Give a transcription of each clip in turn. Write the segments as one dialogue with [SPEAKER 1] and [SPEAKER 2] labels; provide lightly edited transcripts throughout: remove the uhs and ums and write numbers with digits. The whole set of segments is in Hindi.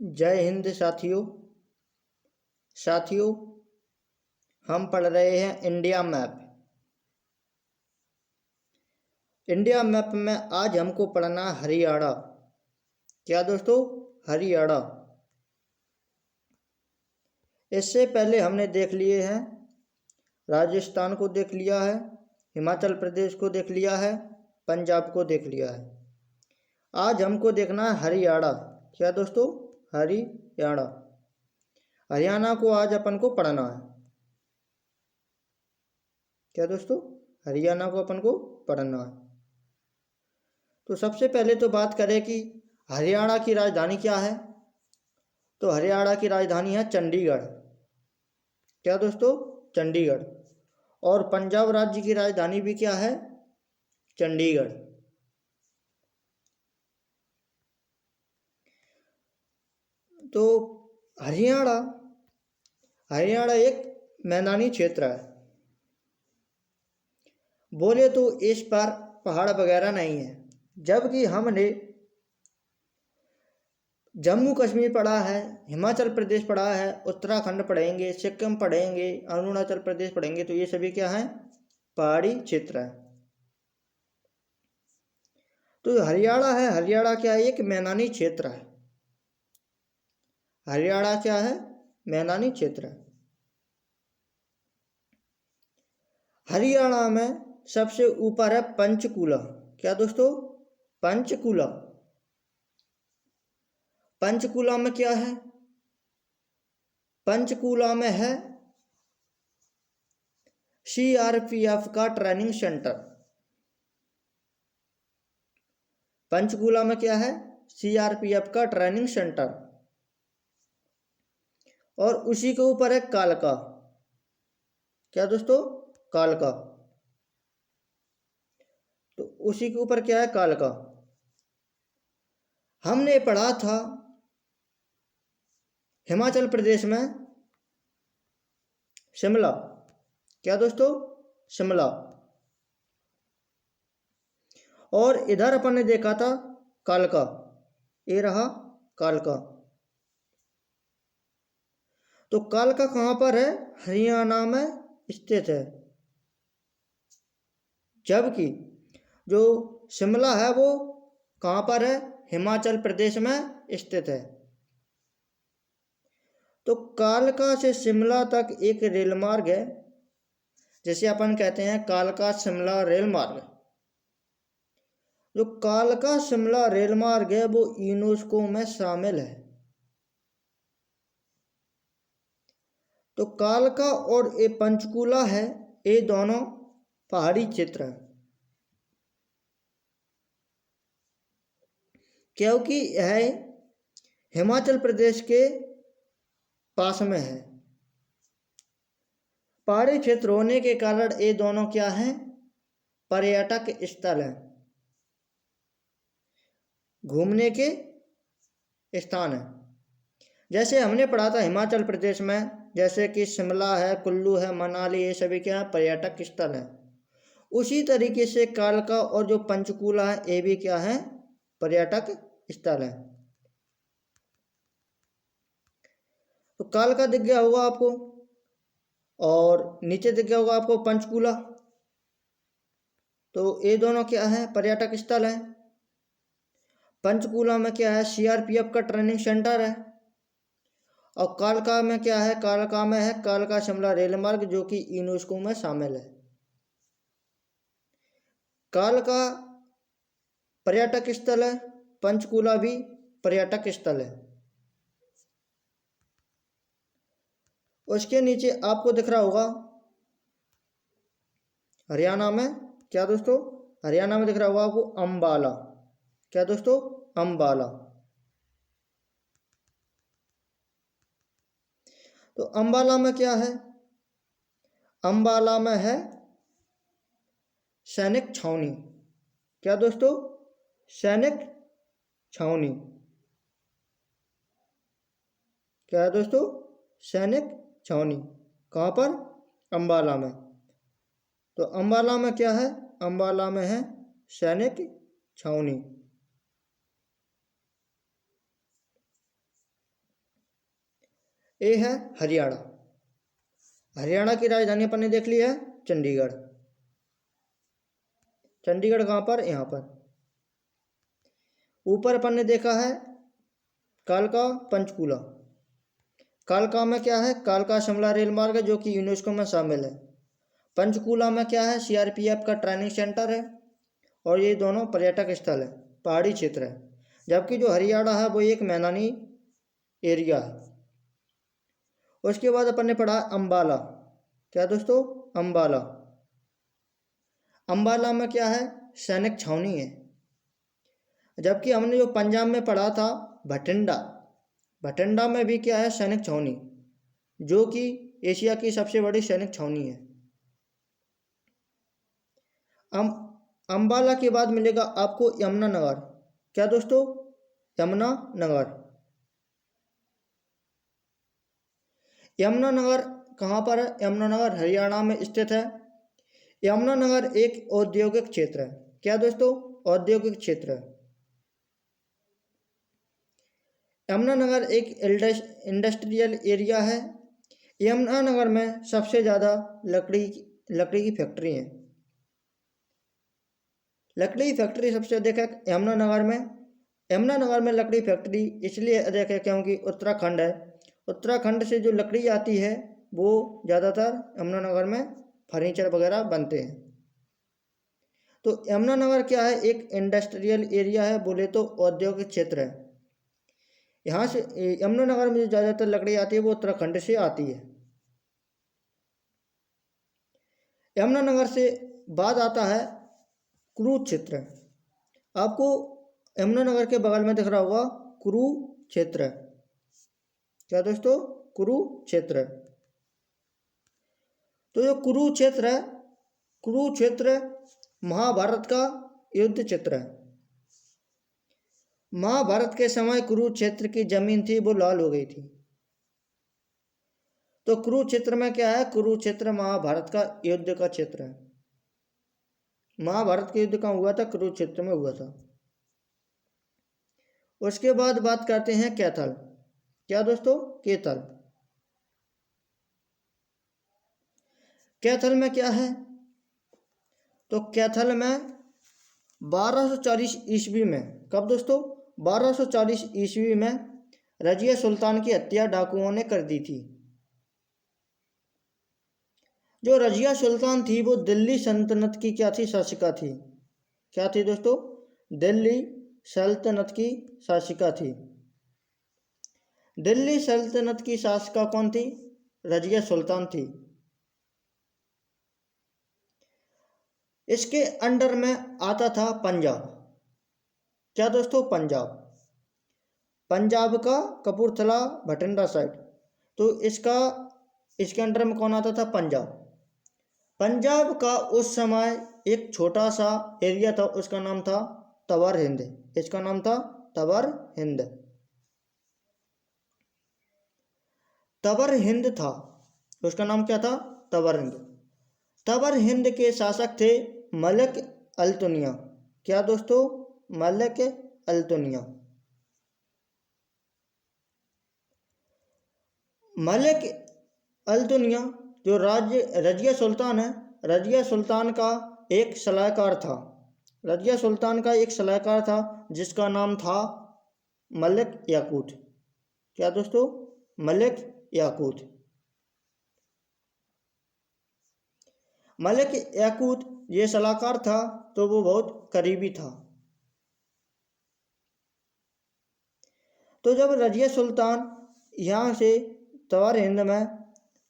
[SPEAKER 1] जय हिंद साथियों। साथियों, हम पढ़ रहे हैं इंडिया मैप। इंडिया मैप में आज हमको पढ़ना हरियाणा। क्या दोस्तों? हरियाणा। इससे पहले हमने देख लिए हैं, राजस्थान को देख लिया है, हिमाचल प्रदेश को देख लिया है, पंजाब को देख लिया है। आज हमको देखना है हरियाणा। क्या दोस्तों? हरियाणा। हरियाणा को आज अपन को पढ़ना है। क्या दोस्तों? हरियाणा को अपन को पढ़ना है। तो सबसे पहले तो बात करें कि हरियाणा की राजधानी क्या है। तो हरियाणा की राजधानी है चंडीगढ़। क्या दोस्तों? चंडीगढ़। और पंजाब राज्य की राजधानी भी क्या है? चंडीगढ़। तो हरियाणा हरियाणा एक मैदानी क्षेत्र है। बोले तो इस पर पहाड़ वगैरह नहीं है, जबकि हमने जम्मू कश्मीर पढ़ा है, हिमाचल प्रदेश पढ़ा है, उत्तराखंड पढ़ेंगे, सिक्किम पढ़ेंगे, अरुणाचल प्रदेश पढ़ेंगे। तो ये सभी क्या है? पहाड़ी क्षेत्र है। तो हरियाणा है, हरियाणा क्या है? एक मैदानी क्षेत्र है। हरियाणा क्या है? मैदानी क्षेत्र है। हरियाणा में सबसे ऊपर है पंचकूला। क्या दोस्तों? पंचकूला। पंचकूला में क्या है? पंचकूला में है सीआरपीएफ का ट्रेनिंग सेंटर। पंचकूला में क्या है? सीआरपीएफ का ट्रेनिंग सेंटर। और उसी के ऊपर है कालका। क्या दोस्तों? कालका। तो उसी के ऊपर क्या है? कालका। हमने पढ़ा था हिमाचल प्रदेश में शिमला। क्या दोस्तों? शिमला। और इधर अपन ने देखा था कालका। ये रहा कालका। तो कालका कहाँ पर है? हरियाणा में स्थित है। जबकि जो शिमला है वो कहाँ पर है? हिमाचल प्रदेश में स्थित है। तो कालका से शिमला तक एक रेल मार्ग है, जिसे अपन कहते हैं कालका शिमला रेल मार्ग। जो कालका शिमला रेल मार्ग है वो यूनेस्को में शामिल है। तो कालका और ये पंचकूला है, ये दोनों पहाड़ी क्षेत्र हैं, क्योंकि यह हिमाचल प्रदेश के पास में है। पहाड़ी क्षेत्र होने के कारण ये दोनों क्या हैं? पर्यटक स्थल हैं, घूमने के स्थान हैं। जैसे हमने पढ़ा था हिमाचल प्रदेश में, जैसे कि शिमला है, कुल्लू है, मनाली, ये सभी क्या है? पर्यटक स्थल हैं। उसी तरीके से कालका और जो पंचकूला है ये भी क्या है? पर्यटक स्थल है। तो कालका दिख गया होगा आपको, और नीचे दिख गया होगा आपको पंचकूला। तो ये दोनों क्या है? पर्यटक स्थल है। पंचकूला में क्या है? सीआरपीएफ का ट्रेनिंग सेंटर है। और कालका में क्या है? कालका में है कालका शिमला रेल मार्ग, जो कि यूनेस्को में शामिल है। कालका पर्यटक स्थल है, पंचकूला भी पर्यटक स्थल है। उसके नीचे आपको दिख रहा होगा हरियाणा में, क्या दोस्तों? हरियाणा में दिख रहा होगा आपको अंबाला। क्या दोस्तों? अंबाला। तो अंबाला में क्या है? अंबाला में है सैनिक छावनी। क्या दोस्तों? सैनिक छावनी। क्या है दोस्तों? सैनिक छावनी। कहाँ पर? अंबाला में। तो अंबाला में क्या है? अंबाला में है सैनिक छावनी। ए है हरियाणा। हरियाणा की राजधानी अपन ने देख ली है चंडीगढ़। चंडीगढ़ कहाँ पर? यहाँ पर। ऊपर अपन ने देखा है कालका पंचकूला। कालका में क्या है? कालका शिमला रेल मार्ग है जो कि यूनेस्को में शामिल है। पंचकूला में क्या है? सीआरपीएफ का ट्रेनिंग सेंटर है और ये दोनों पर्यटक स्थल है, पहाड़ी क्षेत्र है। जबकि जो हरियाणा है वो एक मैदानी एरिया है। उसके बाद अपन ने पढ़ा अंबाला। क्या दोस्तों? अंबाला। अंबाला में क्या है? सैनिक छावनी है। जबकि हमने जो पंजाब में पढ़ा था भटिंडा, भटिंडा में भी क्या है? सैनिक छावनी, जो कि एशिया की सबसे बड़ी सैनिक छावनी है। अंबाला के बाद मिलेगा आपको यमुनानगर। क्या दोस्तों? यमुनानगर। यमुनानगर कहाँ पर है? यमुनानगर हरियाणा में स्थित है। यमुनानगर एक औद्योगिक क्षेत्र है। क्या दोस्तों? औद्योगिक क्षेत्र है। यमुनानगर एक इंडस्ट्रियल एरिया है। यमुनानगर में सबसे ज़्यादा लकड़ी की फैक्ट्री है। लकड़ी की फैक्ट्री सबसे अधिक है यमुनानगर में। यमुनानगर में लकड़ी फैक्ट्री इसलिए अधिक है क्योंकि उत्तराखंड है। उत्तराखंड से जो लकड़ी आती है वो ज़्यादातर यमुनानगर में फर्नीचर वगैरह बनते हैं। तो यमुनानगर क्या है? एक इंडस्ट्रियल एरिया है, बोले तो औद्योगिक क्षेत्र है। यहाँ से यमुनानगर में जो ज़्यादातर लकड़ी आती है वो उत्तराखंड से आती है। यमुनानगर से बाद आता है कुरुक्षेत्र। आपको यमुनानगर के बगल में दिख रहा होगा कुरुक्षेत्र। क्या दोस्तों? कुरुक्षेत्र। तो जो कुरुक्षेत्र है, कुरुक्षेत्र महाभारत का युद्ध क्षेत्र है। महाभारत के समय कुरुक्षेत्र की जमीन थी वो लाल हो गई थी। तो कुरुक्षेत्र में क्या है? कुरुक्षेत्र महाभारत का युद्ध का क्षेत्र है। महाभारत का युद्ध कहाँ हुआ था? कुरुक्षेत्र में हुआ था। उसके बाद बात करते हैं कैथल। क्या दोस्तों? कैथल। कैथल में क्या है? तो कैथल में 1240 ईस्वी में, कब दोस्तों? 1240 ईस्वी में रजिया सुल्तान की हत्या डाकुओं ने कर दी थी। जो रजिया सुल्तान थी वो दिल्ली सल्तनत की क्या थी? शासिका थी। क्या थी दोस्तों? दिल्ली सल्तनत की शासिका थी। दिल्ली सल्तनत की शासिका कौन थी? रजिया सुल्तान थी। इसके अंडर में आता था पंजाब। क्या दोस्तों? पंजाब। पंजाब का कपूरथला भटिंडा साइड। तो इसके अंडर में कौन आता था? पंजाब। पंजाब का उस समय एक छोटा सा एरिया था, उसका नाम था तवर हिंद। इसका नाम था तवर हिंद। तवर हिंद था, उसका नाम क्या था? तवर हिंद। तवर हिंद के शासक थे मलिक अल्तुनिया। क्या दोस्तों? मलिक अल्तुनिया। मलिक अल्तुनिया जो रजिया सुल्तान है, रजिया सुल्तान का एक सलाहकार था। रजिया सुल्तान का एक सलाहकार था जिसका नाम था मलिक याकूत। क्या दोस्तों? मलिक याकूत। मलिक याकूत ये सलाहकार था तो वो बहुत करीबी था। तो जब रजिया सुल्तान यहाँ से तवर हिंद में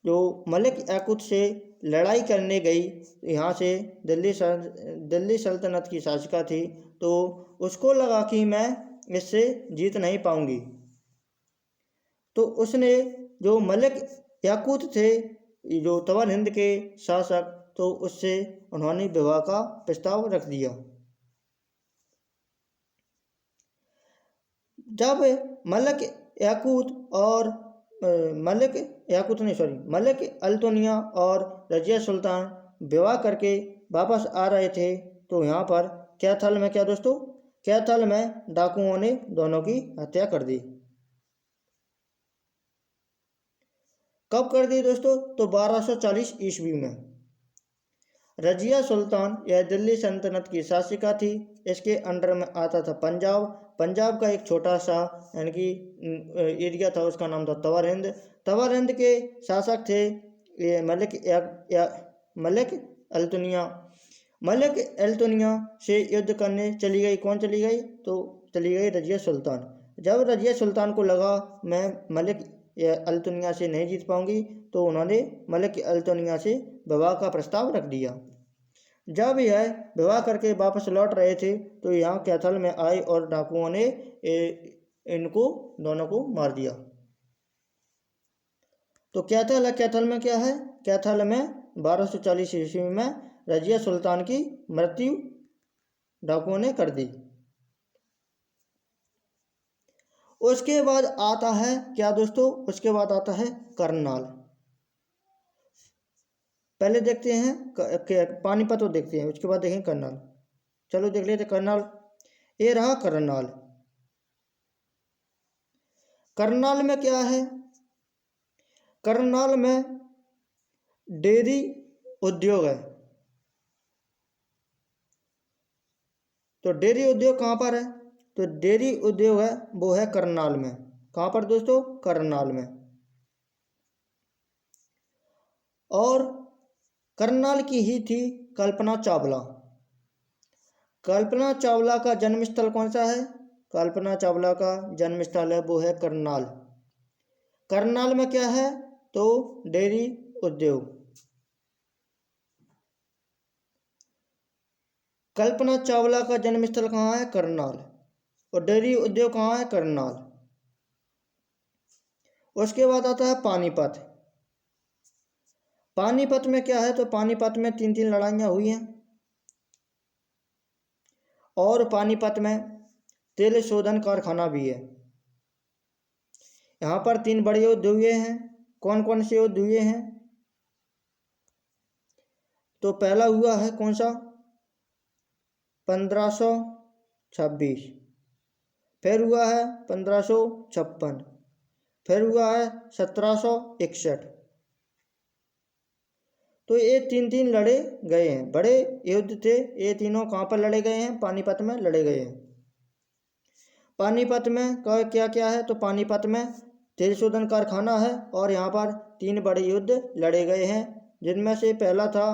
[SPEAKER 1] जो मलिक याकूत से लड़ाई करने गई, यहाँ से दिल्ली सल्तनत की शासिका थी, तो उसको लगा कि मैं इससे जीत नहीं पाऊंगी। तो उसने जो मलिक याकूत थे, जो तवर हिंद के शासक, तो उससे उन्होंने विवाह का प्रस्ताव रख दिया। जब मलिक अल्तुनिया और रजिया सुल्तान विवाह करके वापस आ रहे थे तो यहाँ पर कैथल में क्या दोस्तों? कैथल में डाकुओं ने दोनों की हत्या कर दी। कब कर दी दोस्तों? तो 1240 ईस्वी में। रजिया सुल्तान यह दिल्ली सल्तनत की शासिका थी। इसके अंडर में आता था पंजाब। पंजाब का एक छोटा सा यानी कि एरिया था, उसका नाम था तवर हिंद। तवर हिंद के शासक थे ये मलिक अल्तुनिया। मलिक अल्तुनिया से युद्ध करने चली गई। कौन चली गई? तो चली गई रजिया सुल्तान। जब रजिया सुल्तान को लगा मैं मलिक अल्तुनिया से नहीं जीत पाऊंगी, तो उन्होंने मलिक अल्तुनिया से विवाह का प्रस्ताव रख दिया। जब यह विवाह करके वापस लौट रहे थे तो यहाँ कैथल में आई और डाकुओं ने इनको दोनों को मार दिया। तो कैथल है, कैथल में क्या है? कैथल में 1240 ईस्वी में रजिया सुल्तान की मृत्यु डाकुओं ने कर दी। उसके बाद आता है क्या दोस्तों? उसके बाद आता है करनाल। पहले देखते हैं पानीपत को देखते हैं, उसके बाद देखेंगे करनाल। चलो देख लेते करनाल। ये रहा करनाल। करनाल में क्या है? करनाल में डेयरी उद्योग है। तो डेयरी उद्योग कहाँ पर है? तो डेयरी उद्योग है वो है करनाल में। कहाँ पर दोस्तों? करनाल में। और करनाल की ही थी कल्पना चावला। कल्पना चावला का जन्म स्थल कौन सा है? कल्पना चावला का जन्म स्थल है वो है करनाल। करनाल में क्या है? तो डेयरी उद्योग। कल्पना चावला का जन्म स्थल कहाँ है? करनाल। और डेयरी उद्योग कहाँ है? करनाल। उसके बाद आता है पानीपत। पानीपत में क्या है? तो पानीपत में 3 लड़ाइयाँ हुई हैं। और पानीपत में तेल शोधन कारखाना भी है। यहाँ पर 3 बड़े युद्ध हुए हैं। कौन कौन से युद्ध हुए हैं? तो पहला हुआ है कौन सा? 1526। फिर हुआ है 1556। फिर हुआ है 1761। तो ये 3 लड़े गए हैं, बड़े युद्ध थे ये तीनों। कहाँ पर लड़े गए हैं? पानीपत में लड़े गए हैं। पानीपत में क्या क्या है? तो पानीपत में तेल शोधन कारखाना है और यहाँ पर 3 बड़े युद्ध लड़े गए हैं, जिनमें से पहला था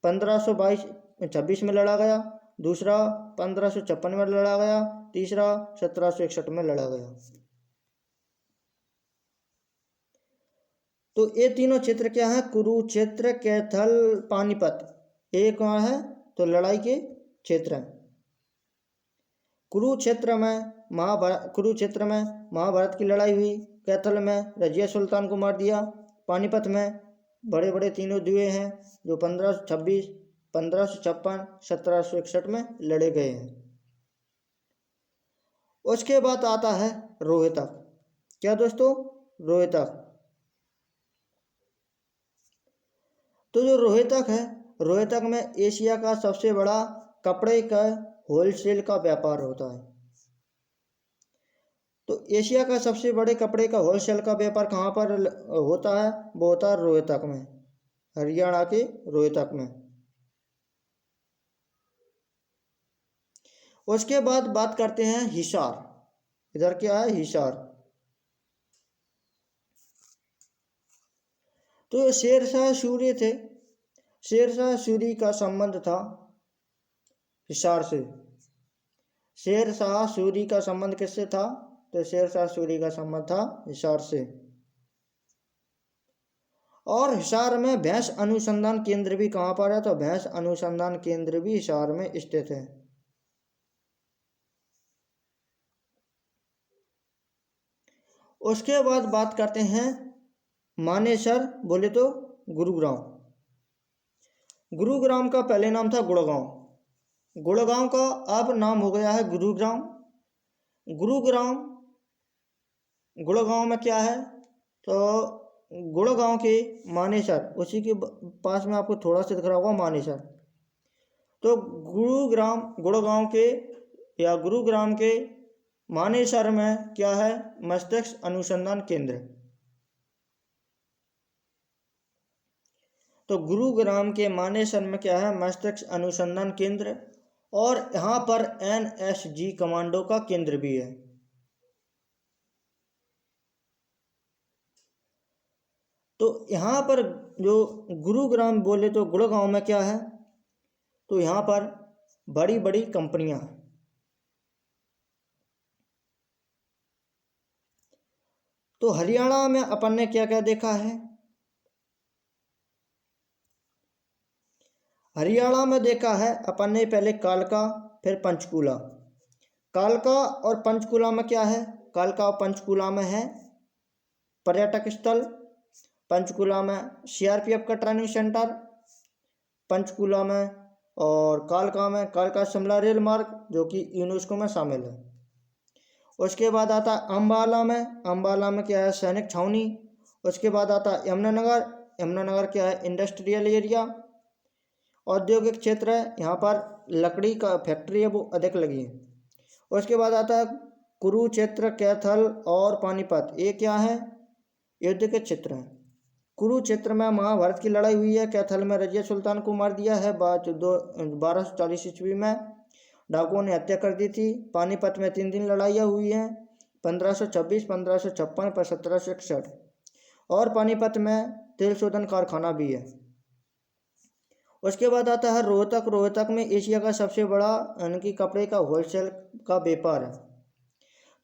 [SPEAKER 1] 1526 में लड़ा गया, दूसरा 1556 में लड़ा गया, तीसरा 1761 में लड़ा गया। तो ये तीनों क्षेत्र क्या है? कुरुक्षेत्र, कैथल, पानीपत। ये कहाँ है? तो लड़ाई के क्षेत्र हैं। कुरुक्षेत्र में महाभारत की लड़ाई हुई। कैथल में रजिया सुल्तान को मार दिया। पानीपत में बड़े बड़े 3 युद्ध हुए हैं जो 1526, 1556, 1761 में लड़े गए हैं। उसके बाद आता है रोहतक। क्या दोस्तों? रोहतक। तो जो रोहतक है, रोहतक में एशिया का सबसे बड़ा कपड़े का होलसेल का व्यापार होता है। तो एशिया का सबसे बड़े कपड़े का होलसेल का व्यापार कहाँ पर होता है? वो होता है रोहतक में, हरियाणा के रोहतक में। उसके बाद बात करते हैं हिसार। इधर क्या है? हिसार। तो शेरशाह सूरी थे। शेरशाह सूरी का संबंध था हिसार से। शेरशाह सूरी का संबंध किससे था? तो शेरशाह सूरी का संबंध था हिसार से। और हिसार में भैंस अनुसंधान केंद्र भी कहाँ पर है? तो भैंस अनुसंधान केंद्र भी हिसार में स्थित है। उसके बाद बात करते हैं मानेसर, बोले तो गुरुग्राम। गुरुग्राम का पहले नाम था गुड़गांव। गुड़गांव का अब नाम हो गया है गुरुग्राम। गुड़गांव में क्या है? तो गुड़गांव के मानेसर, उसी के पास में आपको थोड़ा सा दिख रहा होगा मानेसर। तो गुरुग्राम के मानेसर में क्या है? मस्तिष्क अनुसंधान केंद्र। तो गुरुग्राम के मानेसर में क्या है, मस्तिष्क अनुसंधान केंद्र, और यहाँ पर NSG कमांडो का केंद्र भी है। तो यहाँ पर जो गुरुग्राम बोले तो गुड़गांव में क्या है, तो यहाँ पर बड़ी बड़ी कंपनियां हैं। तो हरियाणा में अपन ने क्या क्या देखा है, हरियाणा में देखा है अपन ने पहले कालका फिर पंचकूला। कालका और पंचकूला में क्या है, कालका और पंचकूला में है पर्यटक स्थल, पंचकूला में CRPF का ट्रेनिंग सेंटर, पंचकूला में और कालका में कालका शिमला रेल मार्ग जो कि यूनेस्को में शामिल है। उसके बाद आता है अम्बाला में क्या है, सैनिक छावनी। उसके बाद आता है यमुनानगर क्या है, इंडस्ट्रियल एरिया, औद्योगिक क्षेत्र है, यहाँ पर लकड़ी का फैक्ट्री है वो अधिक लगी है। उसके बाद आता है कुरुक्षेत्र, कैथल और पानीपत, ये क्या है, युद्ध के क्षेत्र हैं। कुरुक्षेत्र में महाभारत की लड़ाई हुई है, कैथल में रजिया सुल्तान को मार दिया है 1240 ईस्वी में, डाकुओं ने हत्या कर दी थी। पानीपत में 3 दिन लड़ाइयाँ हुई हैं, 1526, 1556 पर 1761, और पानीपत में तेल शोधन कारखाना भी है। उसके बाद आता है रोहतक में एशिया का सबसे बड़ा यानी कि कपड़े का होलसेल का व्यापार है।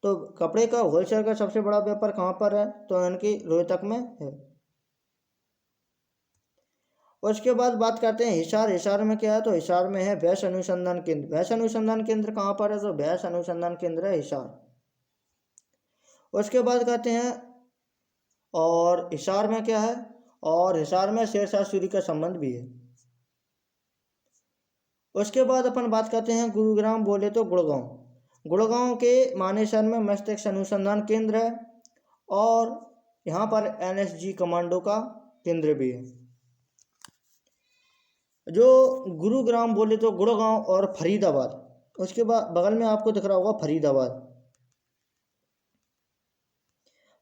[SPEAKER 1] तो कपड़े का होलसेल का सबसे बड़ा व्यापार कहाँ पर है, तो यानी कि रोहतक में है। उसके बाद बात करते हैं हिसार में क्या है, तो हिसार में है भैंस अनुसंधान केंद्र। भैंस अनुसंधान केंद्र कहाँ पर है, तो भैंस अनुसंधान केंद्र है हिसार। उसके बाद कहते हैं और हिसार में क्या है, और हिसार में शेरशाह सूरी का संबंध भी है। उसके बाद अपन बात करते हैं गुरुग्राम बोले तो गुड़गांव के मानेसर में मस्तिष्क अनुसंधान केंद्र है, और यहाँ पर NSG कमांडो का केंद्र भी है। जो गुरुग्राम बोले तो गुड़गांव और फरीदाबाद, उसके बाद बगल में आपको दिख रहा होगा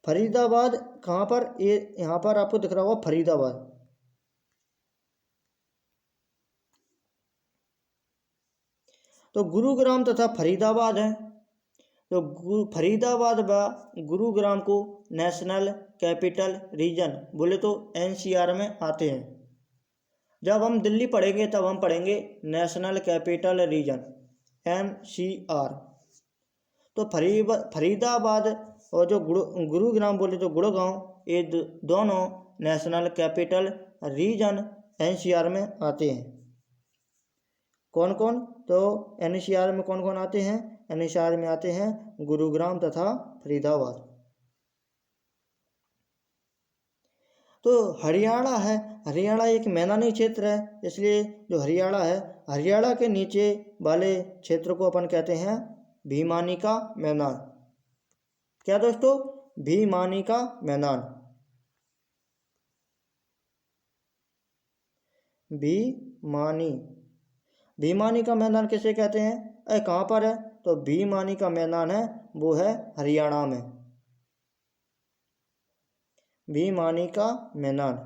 [SPEAKER 1] फरीदाबाद कहाँ पर, ये यहाँ पर आपको दिख रहा होगा फरीदाबाद। तो गुरुग्राम तथा फरीदाबाद है। तो फरीदाबाद व गुरुग्राम को नेशनल कैपिटल रीजन बोले तो NCR में आते हैं। जब हम दिल्ली पढ़ेंगे तब हम पढ़ेंगे नेशनल कैपिटल रीजन NCR। तो फरीदाबाद और जो गुरुग्राम बोले तो गुड़गांव, ये दोनों नेशनल कैपिटल रीजन NCR में आते हैं। कौन कौन, तो NCR में कौन कौन आते हैं, NCR में आते हैं गुरुग्राम तथा फरीदाबाद। तो हरियाणा है, हरियाणा एक मैदानी क्षेत्र है, इसलिए जो हरियाणा है, हरियाणा के नीचे वाले क्षेत्र को अपन कहते हैं भीमानी का मैदान। क्या दोस्तों, भीमानी का मैदान, भीमानी का मैदान किसे कहते हैं, कहाँ पर है, तो भीमानी का मैदान है वो है हरियाणा में, भीमानी का मैदान।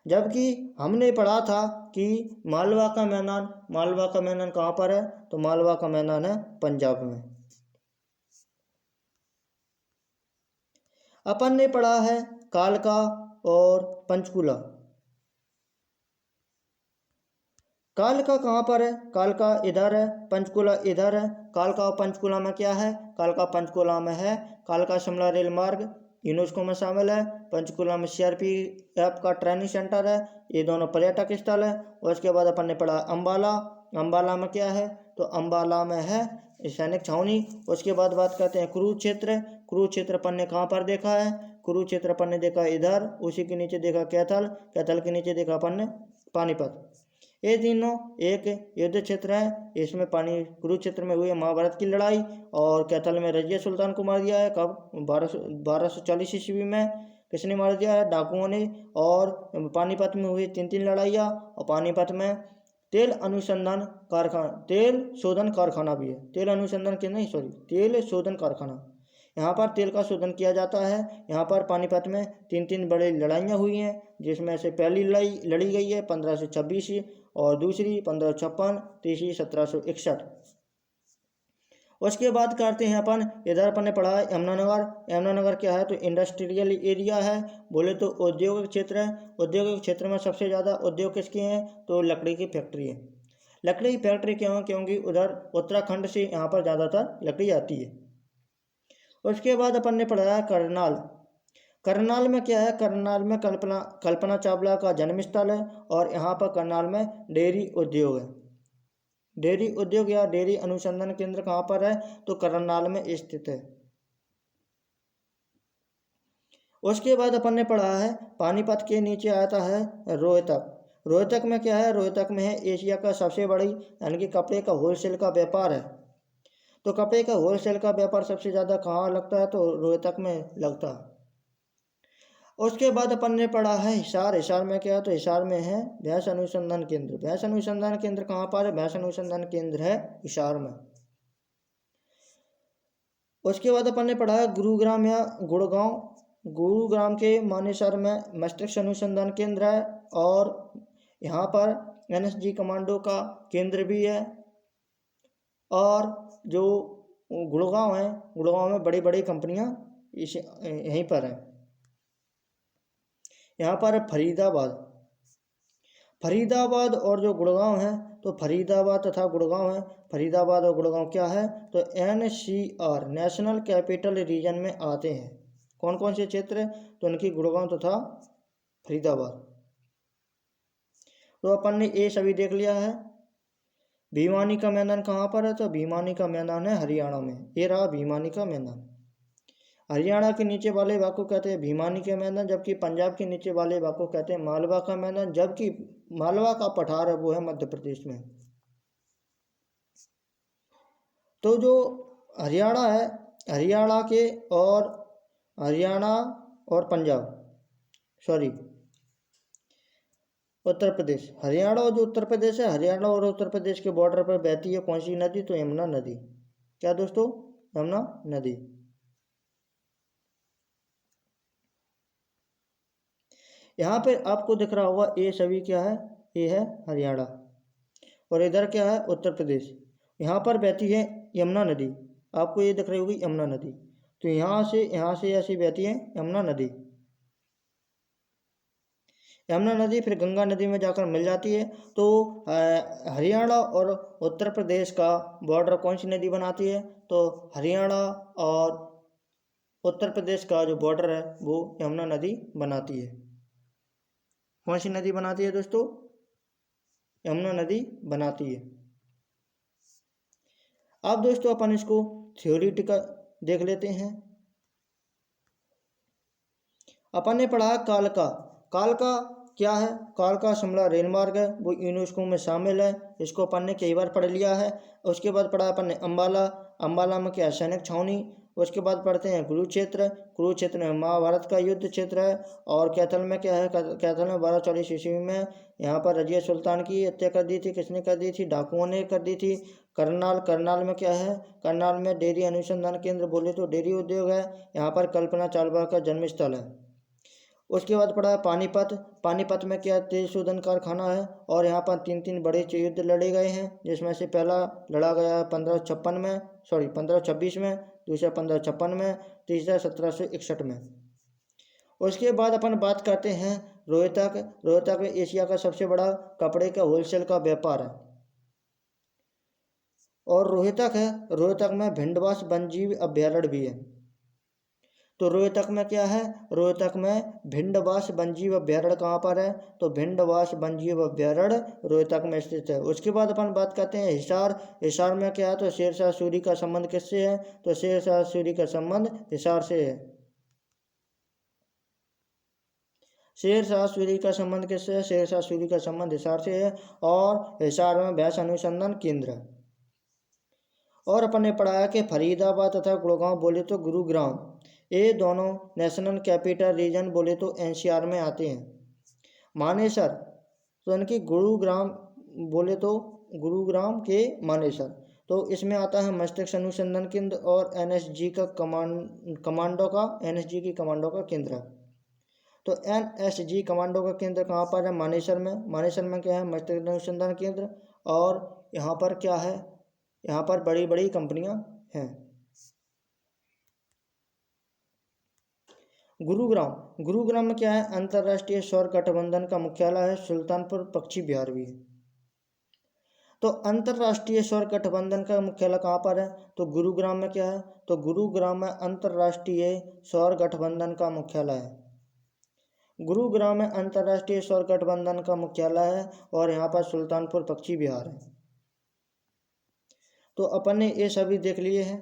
[SPEAKER 1] जबकि हमने पढ़ा था कि मालवा का मैदान कहाँ पर है, तो मालवा का मैदान है पंजाब में। अपन ने पढ़ा है कालका और पंचकूला। कालका कहाँ पर है, कालका इधर है, पंचकूला इधर है। कालका और पंचकूला में क्या है, कालका पंचकूला में है कालका शिमला रेल मार्ग, यूनेस्को में शामिल है। पंचकूला में CRPF का ट्रेनिंग सेंटर है, ये दोनों पर्यटक स्थल है। और उसके बाद अपन ने पढ़ा अम्बाला में क्या है, तो अम्बाला में है सैनिक छावनी। उसके बाद बात करते हैं कुरुक्षेत्र अपन ने कहाँ पर देखा है, कुरुक्षेत्र अपन ने देखा इधर, उसी के नीचे देखा कैथल के नीचे देखा अपन ने पानीपत। ये तीनों एक युद्ध क्षेत्र है। इसमें कुरुक्षेत्र में हुई है महाभारत की लड़ाई, और कैथल में रजिया सुल्तान को मार दिया है कब, 1240 ईस्वी में। किसने मार दिया है, डाकुओं ने। और पानीपत में हुई 3 लड़ाइयाँ, और पानीपत में तेल शोधन कारखाना भी है, तेल शोधन कारखाना, यहाँ पर तेल का शोधन किया जाता है। यहाँ पर पानीपत में 3 बड़ी लड़ाइयाँ हुई हैं, जिसमें से पहली लड़ाई लड़ी गई है 1526 और दूसरी 1556, तीसरी 1761। उसके बाद करते हैं अपन, इधर अपन ने पढ़ा है यमुनानगर। यमुनानगर क्या है, तो इंडस्ट्रियल एरिया है, बोले तो औद्योगिक क्षेत्र है। औद्योगिक क्षेत्र में सबसे ज़्यादा उद्योग किसके हैं, तो लकड़ी की फैक्ट्री है। लकड़ी की फैक्ट्री क्यों, क्योंकि उधर उत्तराखंड से यहाँ पर ज़्यादातर लकड़ी आती है। उसके बाद अपन ने पढ़ा है करनाल। करनाल में क्या है, करनाल में कल्पना चावला का जन्म स्थल है और यहाँ पर करनाल में डेयरी उद्योग है। डेयरी उद्योग या डेयरी अनुसंधान केंद्र कहाँ पर है, तो करनाल में स्थित है। उसके बाद अपन ने पढ़ा है पानीपत के नीचे आता है रोहतक। रोहतक में क्या है, रोहतक में है एशिया का सबसे बड़ी यानी कि कपड़े का होलसेल का व्यापार है। तो कपड़े का होलसेल का व्यापार सबसे ज़्यादा कहाँ लगता है, तो रोहतक में लगता है। उसके बाद अपन ने पढ़ा है हिसार। हिसार में क्या है, तो हिसार में है भैंस अनुसंधान केंद्र। भैंस अनुसंधान केंद्र कहाँ पर है, भैंस अनुसंधान केंद्र है हिसार में। उसके बाद अपन ने पढ़ा है गुरुग्राम या गुड़गांव। गुरुग्राम के मानेसर में मस्तिष्क अनुसंधान केंद्र है और यहाँ पर NSG कमांडो का केंद्र भी है। और जो गुड़गांव है, गुड़गांव में बड़ी बड़ी कंपनियाँ यहीं पर हैं। यहाँ पर फरीदाबाद और जो गुड़गांव है, तो फरीदाबाद तथा गुड़गांव है। फरीदाबाद और गुड़गांव क्या है, तो NCR नेशनल कैपिटल रीजन में आते हैं। कौन कौन से क्षेत्र, तो उनकी गुड़गांव तथा फरीदाबाद। तो अपन ने ये सभी देख लिया है। भिवानी का मैदान कहाँ पर है, तो भिवानी का मैदान है हरियाणा में। ये रहा भिवानी का मैदान। हरियाणा के नीचे वाले भाग को कहते हैं भिवानी के मैदान, जबकि पंजाब के नीचे वाले भाग को कहते हैं मालवा का मैदान, जबकि मालवा का पठार है वो है मध्य प्रदेश में। तो जो हरियाणा है, हरियाणा और पंजाब, सॉरी उत्तर प्रदेश, हरियाणा और जो उत्तर प्रदेश है, हरियाणा और उत्तर प्रदेश के बॉर्डर पर बहती है कौन सी नदी, तो यमुना नदी। क्या दोस्तों, यमुना नदी। यहाँ पे आपको दिख रहा होगा ये सभी क्या है, ये है हरियाणा और इधर क्या है उत्तर प्रदेश। यहाँ पर बहती है यमुना नदी, आपको ये दिख रही होगी यमुना नदी। तो यहाँ से ऐसी बहती है यमुना नदी। यमुना नदी फिर गंगा नदी में जाकर मिल जाती है। तो हरियाणा और उत्तर प्रदेश का बॉर्डर कौन सी नदी बनाती है, तो हरियाणा और उत्तर प्रदेश का जो बॉर्डर है वो यमुना नदी बनाती है। कौन सी नदी बनाती है दोस्तों, यमुना नदी बनाती है। अब दोस्तों अपन इसको थ्योरेटिकल देख लेते हैं। अपन ने पढ़ा कालका। कालका क्या है, कालका शिमला रेल मार्ग है, वो यूनेस्को में शामिल है। इसको अपन ने कई बार पढ़ लिया है। उसके बाद पढ़ा अपन ने अम्बाला। अम्बाला में क्या है, सैनिक छावनी। उसके बाद पढ़ते हैं कुरुक्षेत्र। कुरुक्षेत्र में महाभारत का युद्ध क्षेत्र है। और कैथल में क्या है, कैथल में 1240 ईस्वी में यहाँ पर रजिया सुल्तान की हत्या कर दी थी। किसने कर दी थी, डाकुओं ने कर दी थी। करनाल में क्या है, करनाल में डेयरी अनुसंधान केंद्र बोले तो डेयरी उद्योग है। यहाँ पर कल्पना चावला का जन्म स्थल है। उसके बाद पड़ा है पानीपत। पानीपत में क्या, तेल शोधन कारखाना है और यहाँ पर 3 बड़े युद्ध लड़े गए हैं, जिसमें से पहला लड़ा गया 1526 में, दूसरा 1556 में, तीसरा 1761 में। उसके बाद अपन बात करते हैं रोहतक। रोहतक में एशिया का सबसे बड़ा कपड़े का होलसेल का व्यापार है। और रोहतक में भिंडवास वन्यजीव अभ्यारण्य भी है। तो रोहतक में क्या है, रोहतक में भिंडवास वन्यजीव अभ्यारण्य कहाँ पर है, तो भिंडवास वन्यजीव अभ्यारण्य रोहतक में स्थित है। उसके बाद अपन बात करते हैं हिसार। हिसार में क्या है, तो शेरशाह सूरी का संबंध किससे है, तो शेरशाह सूरी का संबंध हिसार से है। शेरशाह सूरी का संबंध किससे है, शेरशाह सूरी का संबंध हिसार से है। और हिसार में भैंस अनुसंधान केंद्र है। और अपन ने पढ़ा है कि फरीदाबाद तथा गुड़गांव बोले तो गुरुग्राम, ये दोनों नेशनल कैपिटल रीजन बोले तो NCR में आते हैं। मानेसर तो उनकी गुरुग्राम बोले तो गुरुग्राम के मानेसर। तो इसमें आता है मस्तिष्क अनुसंधान केंद्र और एनएसजी का एनएसजी की कमांडो का केंद्र। तो एनएसजी कमांडो का केंद्र कहाँ पर है? मानेसर में। मानेसर में क्या है? मस्तिष्क अनुसंधान केंद्र। और यहाँ पर क्या है? यहाँ पर बड़ी बड़ी कंपनियाँ हैं। गुरुग्राम, गुरुग्राम में क्या है? अंतर्राष्ट्रीय सौर गठबंधन का मुख्यालय है। सुल्तानपुर पश्चिम बिहार भी है। तो अंतर्राष्ट्रीय सौर गठबंधन का मुख्यालय कहाँ पर है? तो गुरुग्राम में क्या है? तो गुरुग्राम में अंतर्राष्ट्रीय सौर गठबंधन का मुख्यालय है। गुरुग्राम में अंतर्राष्ट्रीय सौर गठबंधन का मुख्यालय है और यहाँ पर सुल्तानपुर पश्चिम बिहार है। तो अपन ने ये सभी देख लिए हैं,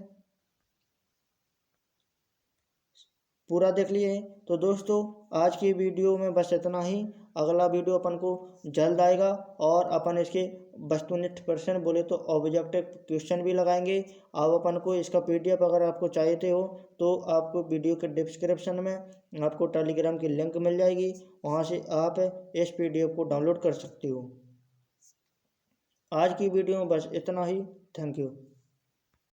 [SPEAKER 1] पूरा देख लिए। तो दोस्तों आज की वीडियो में बस इतना ही। अगला वीडियो अपन को जल्द आएगा और अपन इसके वस्तुनिष्ठ प्रश्न बोले तो ऑब्जेक्टिव क्वेश्चन भी लगाएंगे। अब अपन को इसका पीडीएफ अगर आपको चाहिए हो तो आपको वीडियो के डिस्क्रिप्शन में आपको टेलीग्राम की लिंक मिल जाएगी, वहाँ से आप इस पीडीएफ को डाउनलोड कर सकते हो। आज की वीडियो में बस इतना ही। Thank you.